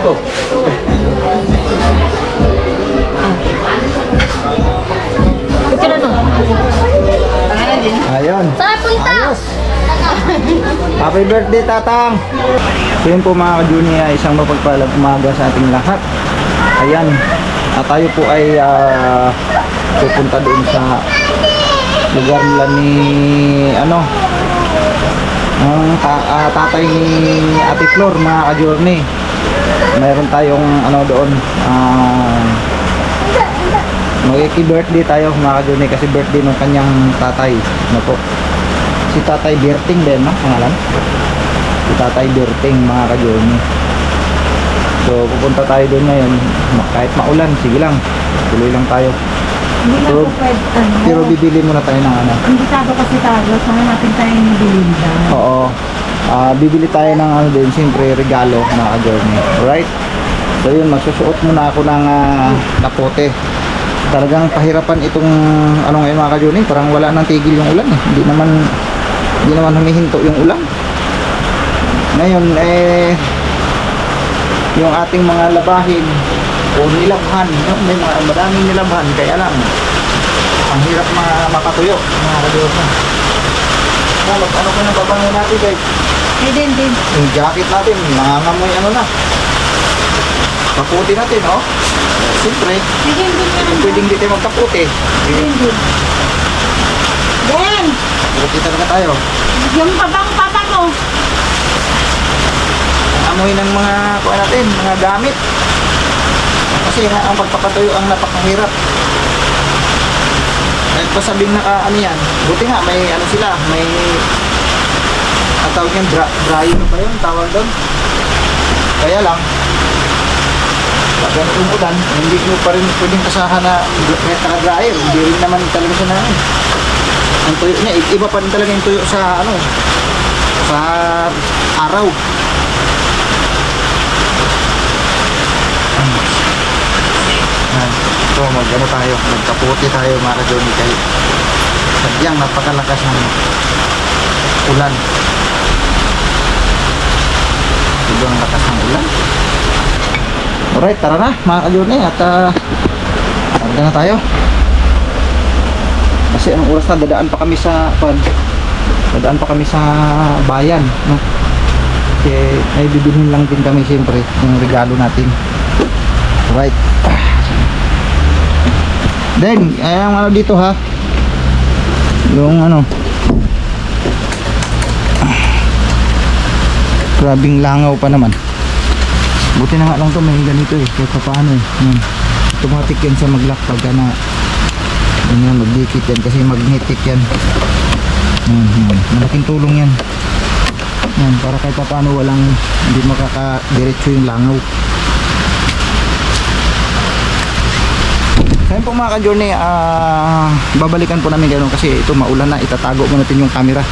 ko. Ito na to. Ayun. Saan punta? Ayos. Happy birthday, Tatang! So yun po mga ka-Juni, isang mapagpalang umaga sa ating lahat. Ayan, at tayo po ay pupunta doon sa lugar nila ni ang tatay ni Ate Flor, mga ka-Journey. Mayroon tayong doon, mag-birthday tayo mga ka-Journey kasi birthday ng kanyang tatay. Po? Si Tatay Berting din, no? Pangalan? Si Tatay Berting, mga ka-Journey. So, pupunta tayo doon ngayon. Kahit maulan, sige lang. Tuloy lang tayo. Hindi na So, po pwede. pero bibili muna tayo ng Hindi sabi kasi tayo. Sana natin tayo yung bilinda. Oo. Bibili tayo ng din, siyempre regalo, mga ka-Journey. Alright? So, yun, magsusuot muna ako ng kapote. Talagang pahirapan itong ngayon mga ka-Journey. Parang wala nang tigil yung ulan eh. Hindi naman humihinto yung ulan. Ngayon yung ating mga labahin o nilabhan, may mga madaming nilabhan, kaya lang ang hirap makatuyo mga ka-Journey. Ano ka nang babango natin guys? Din. Yung jacket natin, nangangamoy na kaputi natin, oh. Siyempre, Din yan. pwedeng di tayo magkaputi. Din. Den! Puti talaga tayo. Yung papa mo. Amoy ng mga natin, mga gamit. Kasi ang pagpapatuyo ang napakahirap. Kahit pa sabing yan. Buti nga may sila, may tawag yan, drying ba yun? Tawag doon. Kaya lang, pag ganitong ulan, hindi mo pa rin pwedeng kasahan na dryer. Hindi rin naman talaga siya namin. Ang tuyo niya, iba pa rin talaga yung tuyo sa sa araw. So tayo, magkaputi tayo mga ka-Journey kahit sadyang napakalakas ng ulan. Sobrang lakas ng ulan. Alright, tara na mga ka-Journey at targa na tayo. Kasi anong oras na, dadaan pa kami sa bayan, no? Kasi may bibilhin lang din kami siyempre yung regalo natin. Alright. Then, ang dito ha, yung grabing langaw pa naman. Buti na nga lang to, may ganito kahit paano automatic yan sa mag-lock pagka magdikit yan kasi magnetic yan. Malaking tulong yan. Para kahit paano hindi makakadiretso yung langaw. Kaya po mga ka-Journey, babalikan po namin gano'n kasi ito maulan na, itatago mo natin yung camera.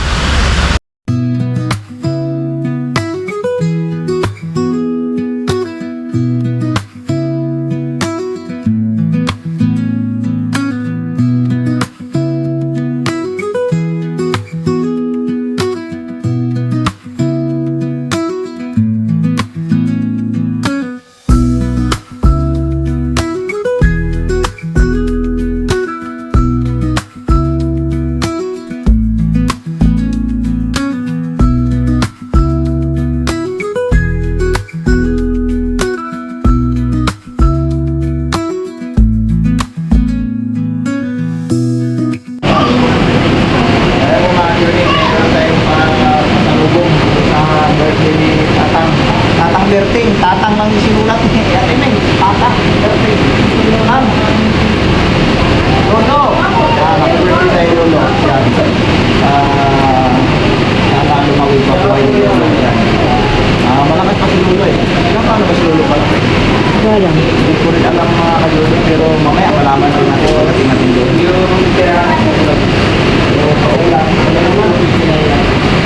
Tatang lang yung sinulat ni Ate Meng. Tatang Berting. Ma'am. Lolo. Happy birthday sa'yo, Lolo. Yan. Sana lumawin pa buhay ni Lolo. Yan. Malakas pa si Lolo eh. Ilang paano ba si Lolo pala? Wala. Hindi ko rin alam mga ka-Lolo, pero mamaya malaman din natin pagdating natin doon. Yung tirahan ko lang. Yung paulan.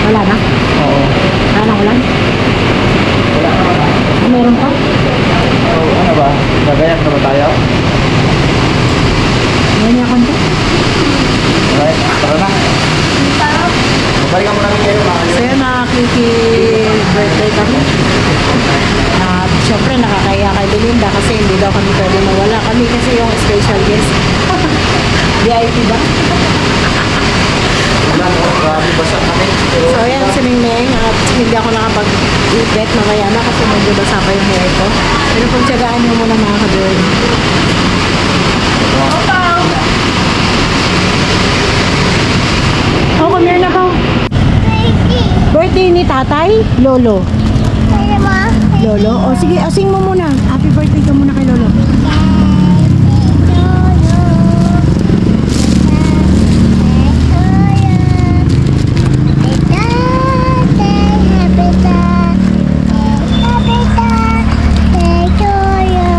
Wala na? Oo. Wala na ulan? Wala naman. Meron pa? So, ano ba? Gagayak na ba tayo? Meron niya konti? Alright, tara na. Balikan mo namin kayo mga So yun, nakiki-birthday kami. At syempre nakakaya kay Belinda kasi hindi daw kami pwede mawala. Kami kasi yung special guest. VIP ba? Wala, no? Grabe basa kami. Pero, So ayan si Mingming at hindi ako nakapag-ibet mamaya na kasi medyo basa pa yung hair ko. Pero pagtsagaan nyo muna mga ka-girl. Oh, come here na ka. Birthday ni tatay? Lolo. Lolo? O sige, asing mo muna. Happy birthday ka muna kay Lolo.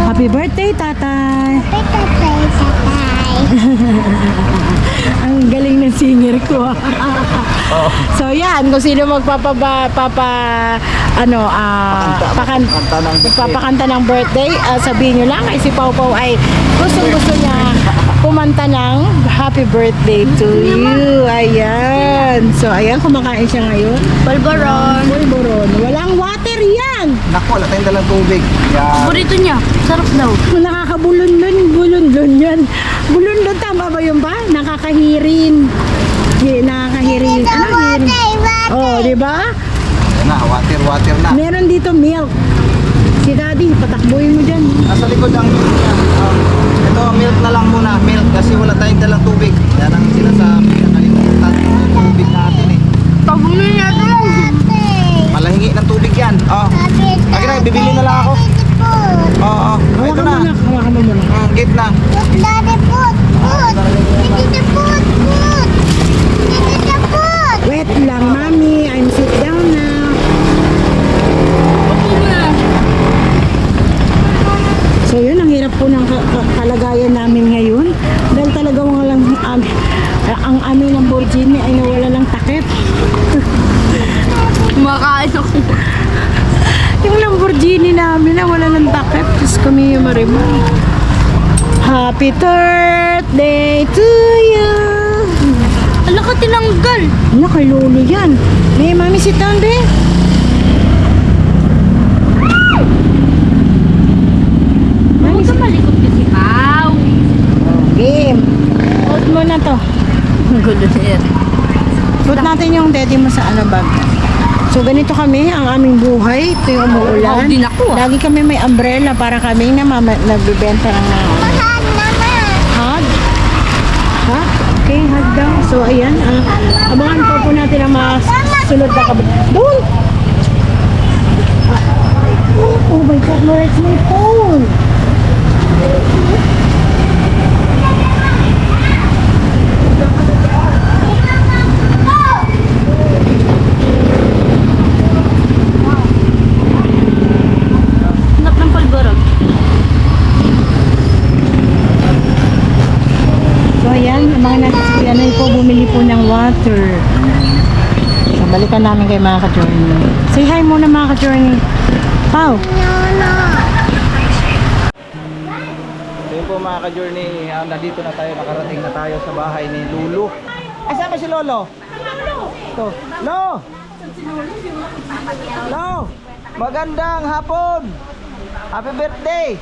Happy birthday, tatay. Ang galing ng singer ko. So yan, kung sino magpapakanta ng birthday, sabihin nyo lang, ay si Pau Pau ay gusto niya kumanta ng happy birthday to you. Ayan. So ayan, kumakain siya ngayon. Balbaron. Walang water yan. naku, wala tayong dalang tubig. Yan. Burrito niya. Sarap daw. Nakakabulundon yan. Bulundon, tama ba yun ba? Nakakahirin. Nakakahirin. Ano hirin? Oh, di ba? Yan na, water na. Meron dito milk. Si Daddy, patakbuhin mo dyan. Nasa likod ang milk niya. Ito, milk na lang muna. Milk kasi wala tayong dalang tubig. Yan ang sinasabi. Nakalimutan yung tubig natin eh. Pabunin niya ito lang. Malahingi ng tubig yan. Oh. Akin na, bibili na lang ako. Oo. Ito na. Hawakan mo muna. Git na. Wait lang, Mami. I'm sit down now. So yun, ang hirap po ng kalagayan namin ngayon. Dahil talaga walang ang amin ng Lamborghini ay nawala ng takip. Kumakain ako. Yung Lamborghini namin nawala ng takip. Tapos kami yung marimar. Happy birthday to you. Ala ka tinanggal. Ano kay Lolo yan? May Mami, sit down, be. Huwag ka malikot kasi. Ow! Game. Hold mo na to. Ang gulo sir. Put natin yung daddy mo sa bag. So ganito kami, ang aming buhay. Ito yung umuulan. Wow, din ako, Lagi kami may umbrella para kami na nagbibenta ng hug. Ha? Okay, hug daw. So ayan, abangan po natin ang mga sunod na kabit. Doon! Oh my God, where's my phone? Hanap ng palbarag. So ayan, abangan natin si Pianoy po bumili po ng water. So balikan namin kay mga ka-journey. Say hi muna mga ka-journey. Pau! So yun po mga ka-journey, nandito na tayo, nakarating na tayo sa bahay ni Lulu. Asan ba si Lolo? Ito. Lo! Lo! Magandang hapon! Happy birthday!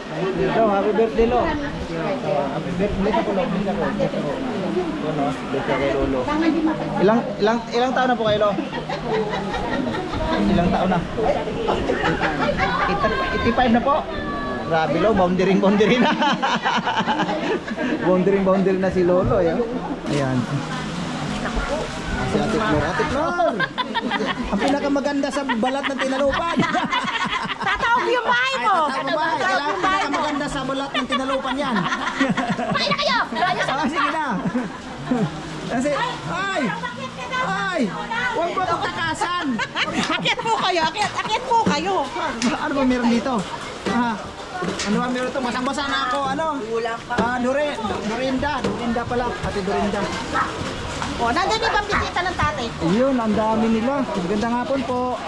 Ito, happy birthday Lo. Happy birthday sa Lolo. Ano, birthday kay Lolo. Ilang taon na po kayo Lo? Ilang taon na? 85 na po? Grabe Lo, boundary na. boundary na si Lolo. Ayan. Si Ate Flor. Ate Flor! Ang pinakamaganda sa balat ng tinalupan. Tatawag yung bahay mo! Kailangan pinakamaganda sa balat ng tinalupan yan. Kumain na kayo! Sige na. Kasi, ay! Huwag mo itong takasan. Akit po kayo! Ano ba meron dito? Ano ba meron ito? Basang-basa na ako. Ano? Dorinda pala. Ate Dorinda. O, nandun yung pambisita ng tatay. Ayun, ang dami nila. Magandang hapon po.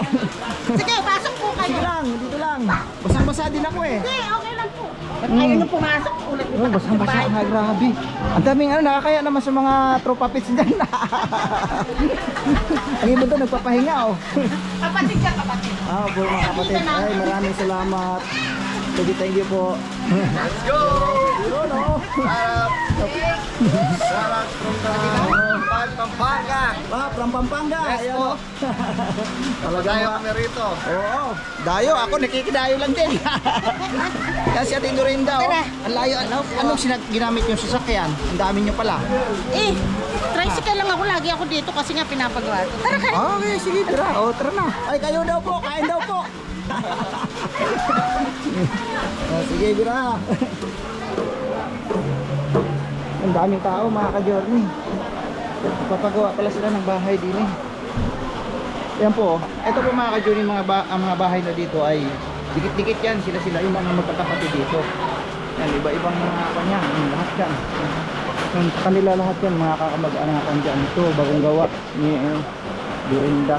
Sige, pasok po Sige lang, dito lang. Basang-basa din ako eh. Hindi, okay lang po. Ba't kayo nung pumasok? Ulit Oh, basang-basa nga, grabe. Ang daming ano, nakakaya naman sa mga tropa pits dyan. Ang iba doon, nagpapahinga oh. Kapatid ka, kapatid. Ah, po mga kapatid. Ay, maraming salamat. Thank you po. Let's go! Yun oh. Sarap from Pampanga. Ah, from Pampanga. Ayan oh. Dayo kami rito. Oo. Dayo, ako nakikidayo lang din. Kasi Ate Dorinda oh. Ang layo, anong ginamit yung sasakyan? Ang dami nyo pala. Eh, tricycle lang ako. Lagi ako dito kasi nga pinapagawa ko. Tara ka. Okay, sige, tara. O, tara na. Ay, kayo daw po, kain daw po. Sige, bira. Ang daming tao, mga ka-journey. Papagawa pala sila ng bahay din eh. Yan po, ito po mga ka-journey, ang mga bahay na dito ay dikit-dikit yan, sila-sila yung mga magkakapatid dito. Yan, iba-ibang mga kanya, lahat yan. Yung sa kanila lahat yan, mga kakamag-anakan dyan. Ito, bagong gawa ni Dorinda.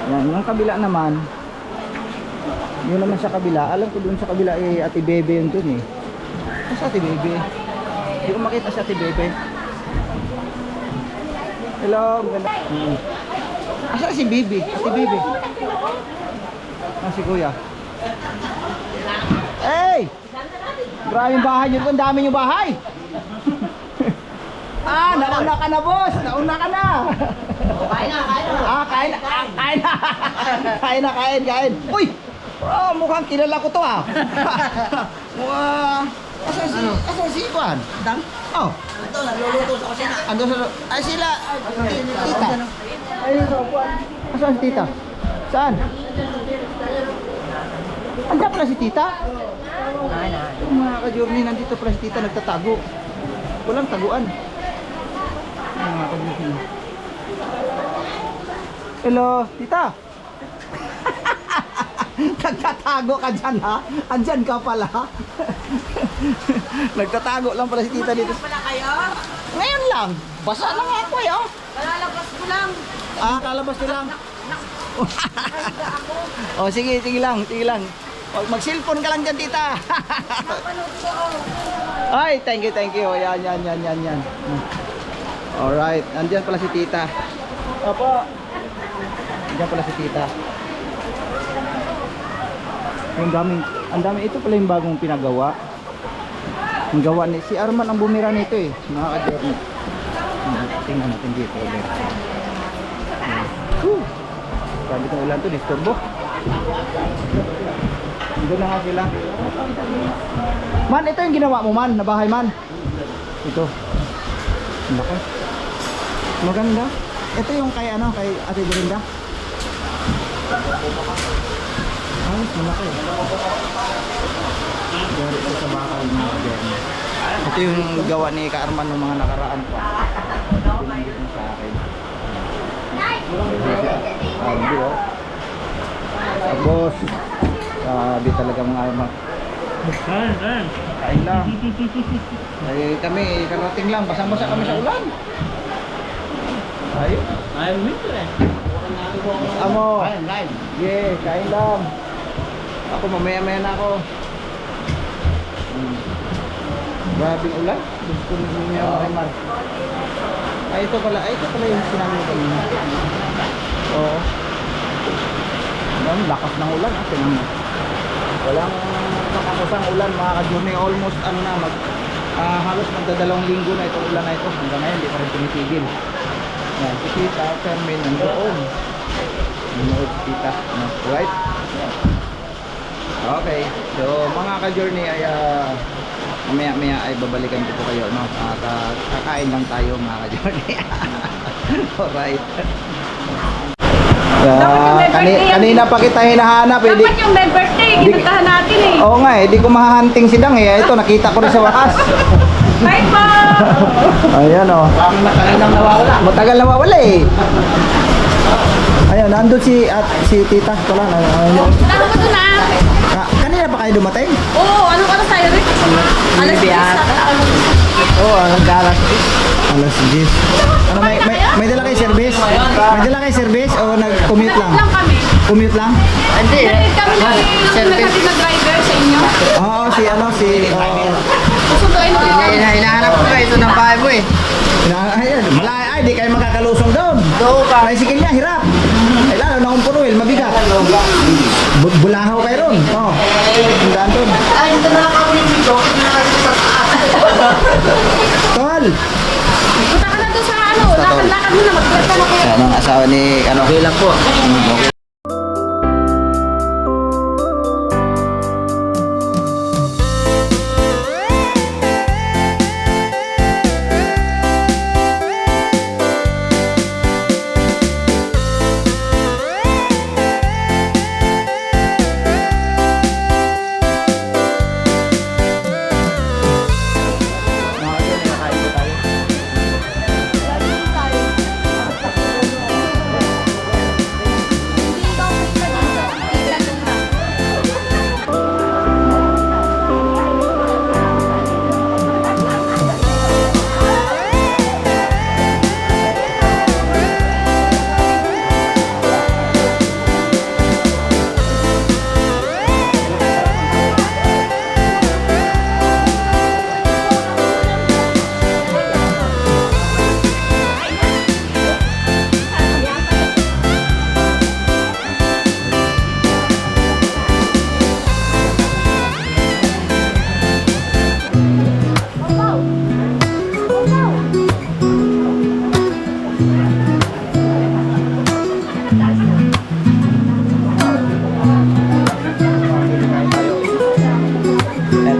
Yan, yung kabila naman, yun naman sa kabila, alam ko dun sa kabila eh, Ate Bebe yun dun eh. Ano sa Ate Bebe? Hindi ko makita sa Ate Bebe. Hello, maganda. Asa si Bibi? Ate Bebe. Ah, si Kuya. Hey! Maraming bahay nyo. Ang dami nyo bahay. Ah, nauna ka na, boss. Nauna ka na. Kain na, kain na. Ah, kain na. Kain na. Kain na, kain. Uy! Oh, mukhang kilala ko to ah. Asan si Juan? Dang? Oh. Ito, nagluluto sa kusina. Ando sa... Ay, sila. Tita. Ayun sa Juan. Asan si tita? Saan? Andiyan pala si tita? Yung mga ka-journey, nandito pala si tita nagtatago. Walang taguan. Ay, mga ka-journey. Hello, tita. Nagtatago ka dyan ha? Andyan ka pala. Nagtatago lang pala si tita dito. Pala kayo? Ngayon lang. Basa lang ako eh oh. Kalalabas ko lang. Ah, kalabas ko lang. Oh, sige lang. Mag-cellphone ka lang dyan, tita. Ay, thank you. Yan. Alright, andyan pala si tita. Opo. Andyan pala si tita. Ang dami. Ito pala yung bagong pinagawa. Ang gawa ni si Arman ang bumira nito eh. Mga ka-journey. Tingnan natin dito ulit. Sabi itong ulan to, disturbo. Doon na nga sila. Man, ito yung ginawa mo man, na bahay man. Ito. Laki. Maganda. Ito yung kay Ate Dorinda. Ay, malaki. Dari ito sa bakal mga ka-journey. Ito yung gawa ni Ka-Arman ng mga nakaraan pa. Binanggit mo sa akin. Hindi oh. Tapos sabi talaga mga Arman. Kain lang. Ay kami karating lang, basang-basa kami sa ulan. Ayun minto eh. Amo. Kain. Yeah, kain lang. Ako mamaya-maya na ako. Grabing ulan. Gusto niya makimar. Ay ito pala yung sinabi ko. Oo. Ang lakas ng ulan, tingnan mo. Walang makakasang ulan, mga ka-journey, almost halos magdadalawang linggo na itong ulan na ito. Hanggang ngayon, hindi pa rin tumitigil. Yan, si Tita, Fermin, nandoon. Nanood si Tita, right? Okay, so mga ka-journey ay mamaya ay babalikan ko po kayo, no? Kakain lang tayo mga ka-journey. Alright. Kanina pa kita hinahanap eh. Dapat yung may birthday, ginuntahan natin eh. Oo nga eh, di ko mahahanting si Dang eh. Ito, nakita ko rin sa wakas. Bye po! Ayan o. Matagal nawawala eh. Ayan, nandun si tita pala. Wala ko doon ah. Kanina pa kayo dumating? Oo, anong oras tayo rin? Alas 10 ata. Oo, nagka-alas 10. Alas 10. Ano, may dala kayo service? May dala kayo service o nag-commute lang? Lang kami. Commute lang? Hindi. Kami nagkati na driver sa inyo. Oo, si Susunduin mo. Hinahanap ko ito ng bahay mo eh. Ayun, ay, di kayo makakalusong doon. Oo ka. Tricycle niya, hirap. Ay, lalo na kung puro wheel, mabigat. Bulahaw kayo ron. Oo. Tandaan doon. Ay, ito na lang ako yung video. Ito na kasi sa taas. Tol! Punta ka na doon sa ano. Lakad-lakad mo na. Magpwerta na kayo. Yan ang asawa ni, ano? Okay lang po. Okay.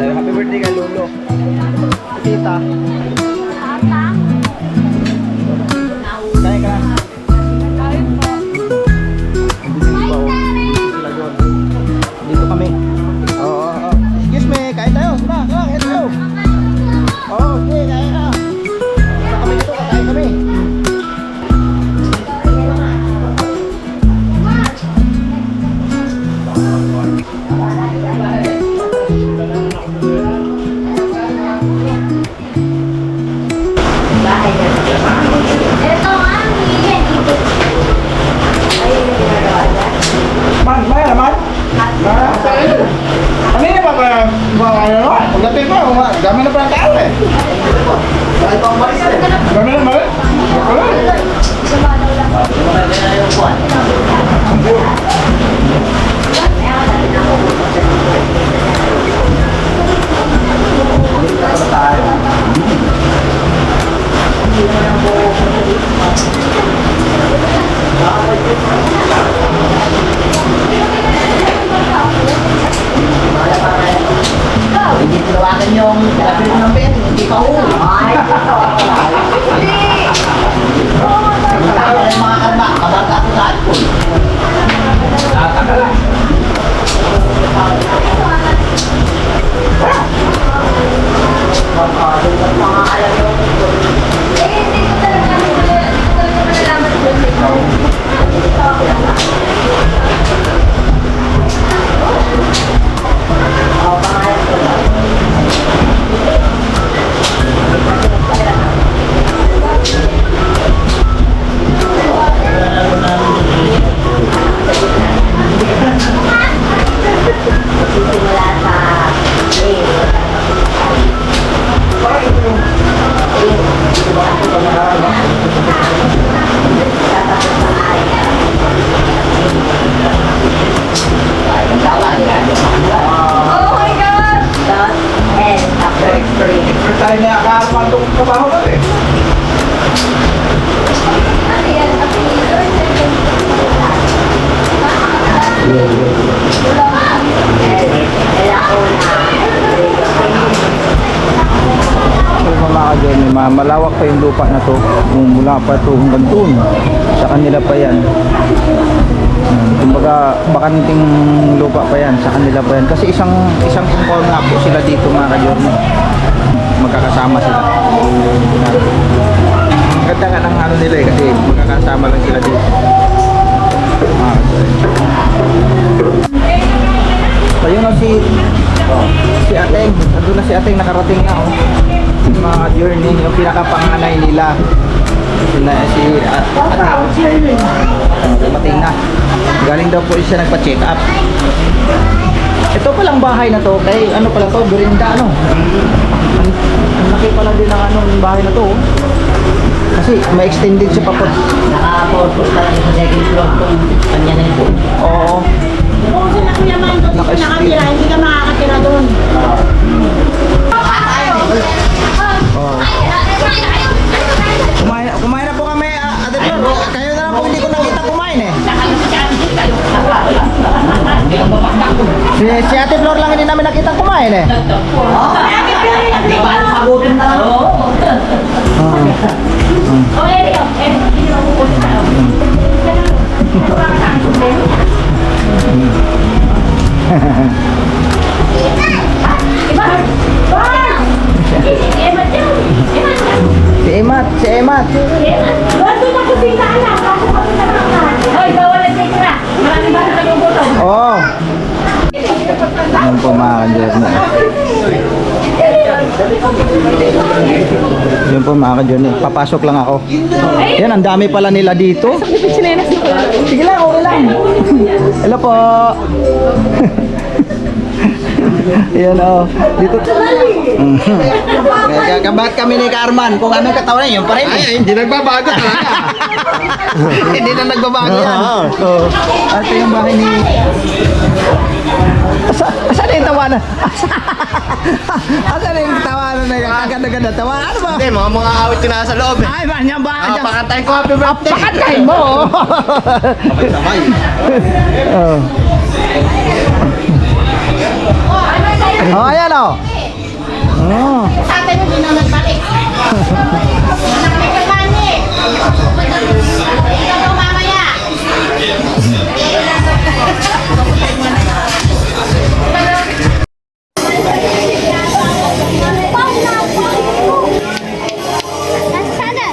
Happy birthday kay Lolo. Tita. Kaya ka na. Dito kami. Oo. Excuse me, kain tayo. Kain tayo. Oo, okay, kain na. Basta kami dito, kain kami. Ito ang Man, maya naman. Ano yun ba ba? Pagdating mo, dami na pala tao eh. Bakit pang balis eh? Dami na naman. Hindi tinawagan yung lapit ng pen. Hindi pa ho. Ay. Hindi pa ho yung mga kalma. Kabaga ako sa alcohol. Mga alam yung hindi ko talaga malalaman ko sa inyo. Oh my God! First time na akalaman itong trabaho natin. Ano yan? So mga ka-Johnny, malawak pa yung lupa na to. Mula pa to hanggang dun. Sa kanila pa yan. Kumbaga bakanting lupa pa yan. Sa kanila pa yan. Kasi isang compound nga po sila dito mga ka-Johnny. Magkakasama sila. Ganda nga ng ano nila eh. Kasi magkakasama lang sila dito. Ayun na si Ateng. Nandun na si ating nakarating na oh. Mga journey, yung pinakapanganay nila. Sila si ate. Dumating na. Galing daw po siya nagpa-check up. Ito palang bahay na to, kay ano pala to, Dorinda ano. Ang laki pala din ng ano, yung bahay na to. Oh. Kasi may extended siya pa po. Naka-purpose talaga sa second floor tong kanya na ito. Oo. Kung sila Kuya Mando dito nakatira, hindi ka makakatira doon. Oh. Kumain na po kami, Ate Flor. Kayo na lang po hindi ko nakita kumain eh. Si Ate Flor lang hindi namin nakita kumain eh. Di ba nakagutom na? Si Emat, si Emat. Oo. Yan po mga ka-journey. Yun po mga ka-journey. Papasok lang ako. Yan, ang dami pala nila dito. Sige lang, okay lang. Hello po. Yan o. Dito. Kabat kami ni Carman. Kung anong katawan niya, yun pa rin. Ay, hindi nagbabago talaga. Hindi na nagbabago yan. Ito yung bahay ni... Saan yung tawanan? Saan yung tawanan na kaganda-ganda? Tawanan? Ano ba? Hindi, mga awit ko na sa loob eh. Ay, man, yan ba? Pakantay ko, happy birthday. Pakantay mo! Sabay-sabay. Oh. Oh, ayan o. Oh. Sa atin hindi na nagbalik. Nakikipani. Ikaw daw mamaya. Sana.